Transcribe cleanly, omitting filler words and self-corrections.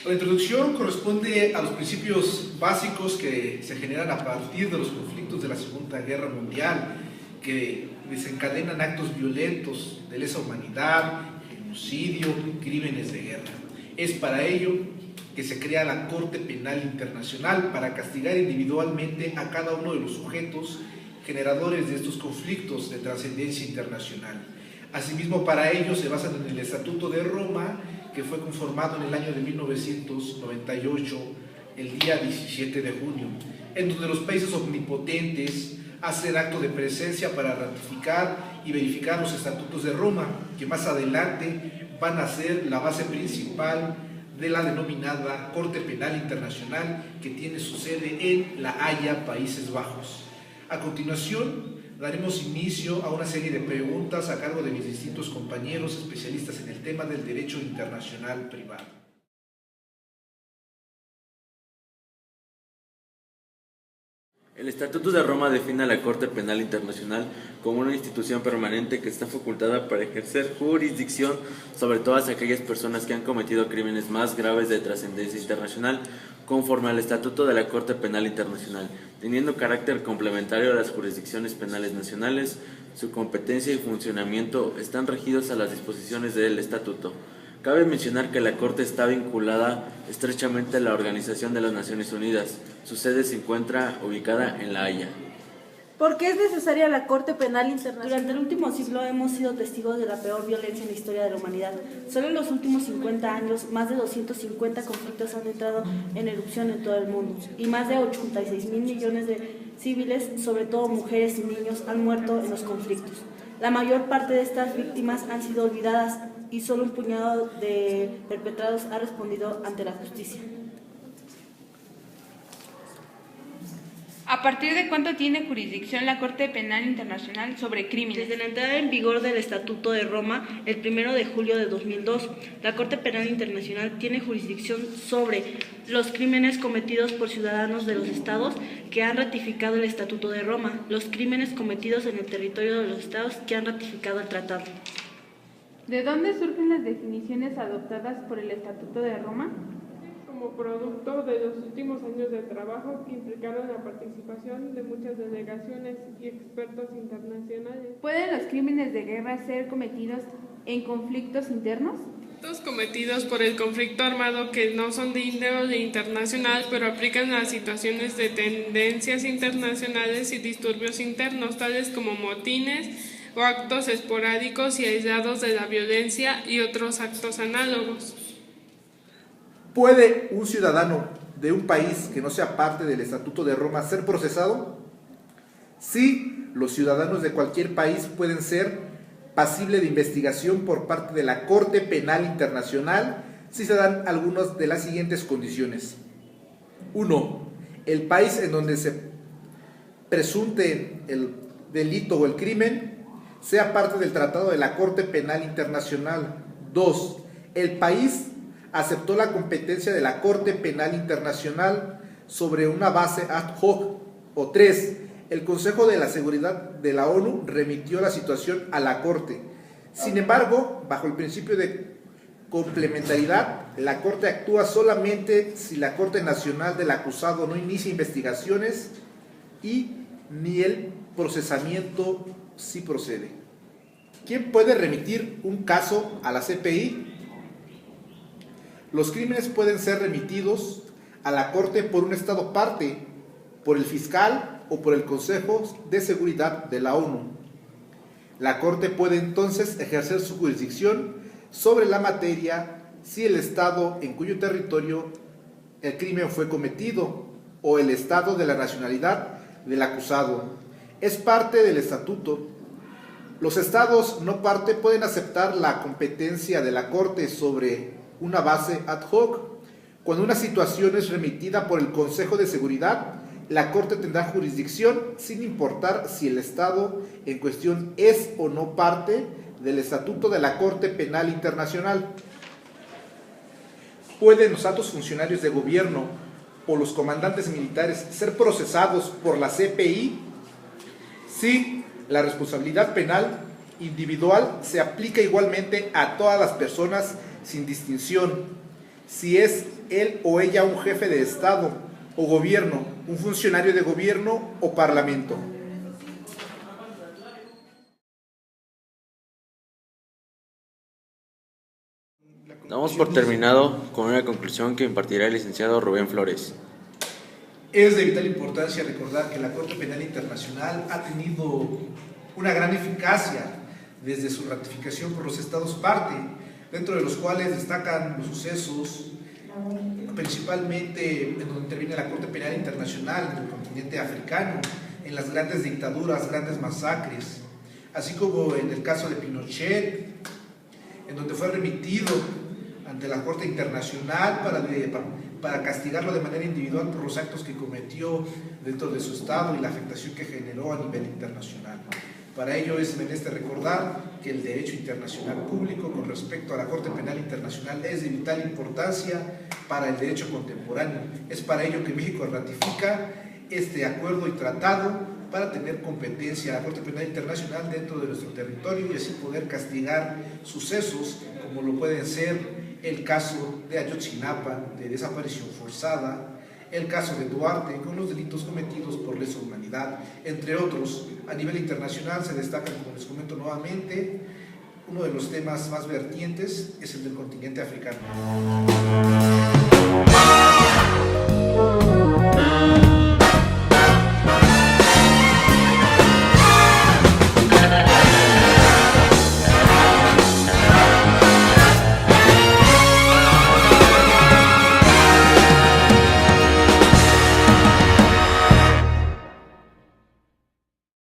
La introducción corresponde a los principios básicos que se generan a partir de los conflictos de la Segunda Guerra Mundial, que desencadenan actos violentos de lesa humanidad, genocidio, crímenes de guerra. Es para ello que se crea la Corte Penal Internacional para castigar individualmente a cada uno de los sujetos generadores de estos conflictos de trascendencia internacional. Asimismo, para ello se basan en el Estatuto de Roma, que fue conformado en el año de 1998, el día 17 de junio, en donde los países omnipotentes hacen acto de presencia para ratificar y verificar los Estatutos de Roma, que más adelante van a ser la base principal de la denominada Corte Penal Internacional, que tiene su sede en La Haya, Países Bajos. A continuación, daremos inicio a una serie de preguntas a cargo de mis distintos compañeros especialistas en el tema del derecho internacional privado. El Estatuto de Roma define a la Corte Penal Internacional como una institución permanente que está facultada para ejercer jurisdicción sobre todas aquellas personas que han cometido crímenes más graves de trascendencia internacional, conforme al Estatuto de la Corte Penal Internacional, teniendo carácter complementario a las jurisdicciones penales nacionales. Su competencia y funcionamiento están regidos a las disposiciones del Estatuto. Cabe mencionar que la Corte está vinculada estrechamente a la Organización de las Naciones Unidas. Su sede se encuentra ubicada en La Haya. ¿Por qué es necesaria la Corte Penal Internacional? Durante el último siglo hemos sido testigos de la peor violencia en la historia de la humanidad. Solo en los últimos 50 años, más de 250 conflictos han entrado en erupción en todo el mundo y más de 86.000 millones de civiles, sobre todo mujeres y niños, han muerto en los conflictos. La mayor parte de estas víctimas han sido olvidadas y solo un puñado de perpetrados ha respondido ante la justicia. ¿A partir de cuánto tiene jurisdicción la Corte Penal Internacional sobre crímenes? Desde la entrada en vigor del Estatuto de Roma, el 1 de julio de 2002, la Corte Penal Internacional tiene jurisdicción sobre los crímenes cometidos por ciudadanos de los estados que han ratificado el Estatuto de Roma, los crímenes cometidos en el territorio de los estados que han ratificado el tratado. ¿De dónde surgen las definiciones adoptadas por el Estatuto de Roma? Como producto de los últimos años de trabajo que implicaron la participación de muchas delegaciones y expertos internacionales. ¿Pueden los crímenes de guerra ser cometidos en conflictos internos? Delitos cometidos por el conflicto armado que no son de índole internacional, pero aplican a situaciones de tendencias internacionales y disturbios internos, tales como motines o actos esporádicos y aislados de la violencia y otros actos análogos. ¿Puede un ciudadano de un país que no sea parte del Estatuto de Roma ser procesado? Sí, los ciudadanos de cualquier país pueden ser pasibles de investigación por parte de la Corte Penal Internacional si se dan algunas de las siguientes condiciones. 1. El país en donde se presunte el delito o el crimen sea parte del Tratado de la Corte Penal Internacional. 2. El país aceptó la competencia de la Corte Penal Internacional sobre una base ad hoc. O 3. El Consejo de la Seguridad de la ONU remitió la situación a la Corte. Sin embargo, bajo el principio de complementariedad, la Corte actúa solamente si la Corte Nacional del acusado no inicia investigaciones y ni el procesamiento si procede. ¿Quién puede remitir un caso a la CPI? Los crímenes pueden ser remitidos a la Corte por un Estado parte, por el fiscal o por el Consejo de Seguridad de la ONU. La Corte puede entonces ejercer su jurisdicción sobre la materia si el Estado en cuyo territorio el crimen fue cometido o el Estado de la nacionalidad del acusado es parte del Estatuto. Los Estados no parte pueden aceptar la competencia de la Corte sobre una base ad hoc. Cuando una situación es remitida por el Consejo de Seguridad, la Corte tendrá jurisdicción sin importar si el Estado en cuestión es o no parte del Estatuto de la Corte Penal Internacional. ¿Pueden los altos funcionarios de gobierno o los comandantes militares ser procesados por la CPI? Sí, la responsabilidad penal individual se aplica igualmente a todas las personas sin distinción. si es él o ella un jefe de Estado o gobierno, un funcionario de gobierno o parlamento. Damos por terminado con una conclusión que impartirá el licenciado Rubén Flores. Es de vital importancia recordar que la Corte Penal Internacional ha tenido una gran eficacia desde su ratificación por los Estados parte, dentro de los cuales destacan los sucesos, principalmente en donde interviene la Corte Penal Internacional en el continente africano, en las grandes dictaduras, grandes masacres, así como en el caso de Pinochet, en donde fue remitido ante la Corte Internacional para castigarlo de manera individual por los actos que cometió dentro de su estado y la afectación que generó a nivel internacional. Para ello es menester recordar que el derecho internacional público con respecto a la Corte Penal Internacional es de vital importancia para el derecho contemporáneo. Es para ello que México ratifica este acuerdo y tratado para tener competencia a la Corte Penal Internacional dentro de nuestro territorio y así poder castigar sucesos como lo pueden ser el caso de Ayotzinapa, de desaparición forzada, el caso de Duarte, con los delitos cometidos por lesa humanidad, entre otros. A nivel internacional se destacan, como les comento nuevamente, uno de los temas más vertientes es el del continente africano.